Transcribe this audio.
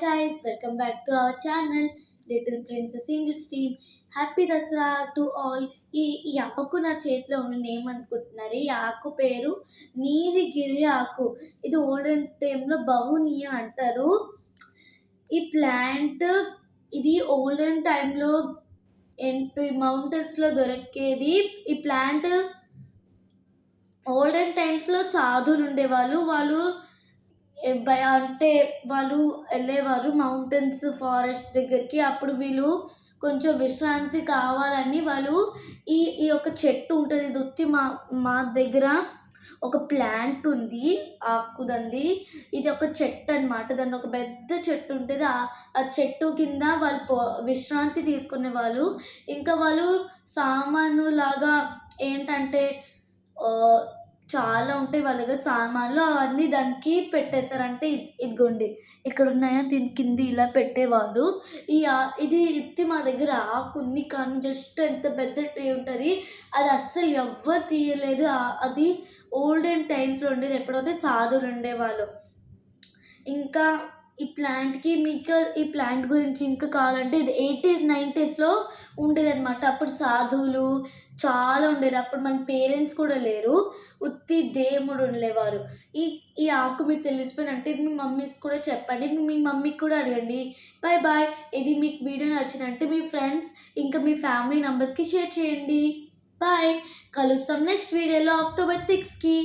guys, welcome back to our channel Little Princess English Team. Happy Dasara to all. ఈ ఆకు నా చేతిలో ఉన్న ఏమనుకుంటున్నారు? ఈ ఆకు పేరు నీరిగిరి ఆకు. ఇది ఓల్డెన్ టైంలో బహునియా అంటారు. ఈ ప్లాంట్ ఇది ఓల్డెన్ టైంలో మౌంటైన్స్లో దొరికేది. ఈ ప్లాంట్ ఓల్డెన్ టైమ్స్లో సాధువులు ఉండేవాళ్ళు. అంటే వాళ్ళు వెళ్ళేవారు మౌంటైన్స్ ఫారెస్ట్ దగ్గరికి. అప్పుడు వీళ్ళు కొంచెం విశ్రాంతి కావాలని వాళ్ళు ఈ ఈ ఒక చెట్టు ఉంటుంది. ఇది ఉత్తి మా దగ్గర ఒక ప్లాంట్ ఉంది ఆకుదండి. ఇది ఒక చెట్టు అనమాట. దాన్ని ఒక పెద్ద చెట్టు ఉంటుంది. ఆ చెట్టు కింద వాళ్ళు విశ్రాంతి తీసుకునే వాళ్ళు. ఇంకా వాళ్ళు సామాను లాగా ఏంటంటే చాలా ఉంటాయి వాళ్ళ దగ్గర సామాన్లు. అవన్నీ దానికి పెట్టేశారు. అంటే ఇదిగోండి ఇక్కడ ఉన్నాయా, దీని కింద ఇలా పెట్టేవాళ్ళు. ఇది మా దగ్గర ఆకుంది, కానీ జస్ట్ ఎంత పెద్ద ట్రీ ఉంటుంది. అది అస్సలు ఎవ్వరు తీయలేదు. అది ఓల్డెన్ టైమ్స్లో ఉండేది. ఎప్పుడైతే సాధువులు ఉండేవాళ్ళు. ఇంకా ఈ ప్లాంట్ గురించి ఇంకా కావాలంటే ఇది 80s 90sలో ఉండేదన్నమాట. అప్పుడు సాధువులు చాలా ఉండేది. అప్పుడు మన పేరెంట్స్ కూడా లేరు, ఉత్తి దేవుడు ఉండేవారు. ఈ ఆకు మీకు తెలిసిపోయినంటే ఇది మీ మమ్మీస్ కూడా చెప్పండి, మీ మమ్మీకి కూడా అడగండి. Bye bye. ఇది మీకు వీడియో నచ్చినంటే మీ ఫ్రెండ్స్ ఇంకా మీ ఫ్యామిలీ మెంబర్స్కి షేర్ చేయండి. బాయ్. కలుస్తాం నెక్స్ట్ వీడియోలో October 6కి.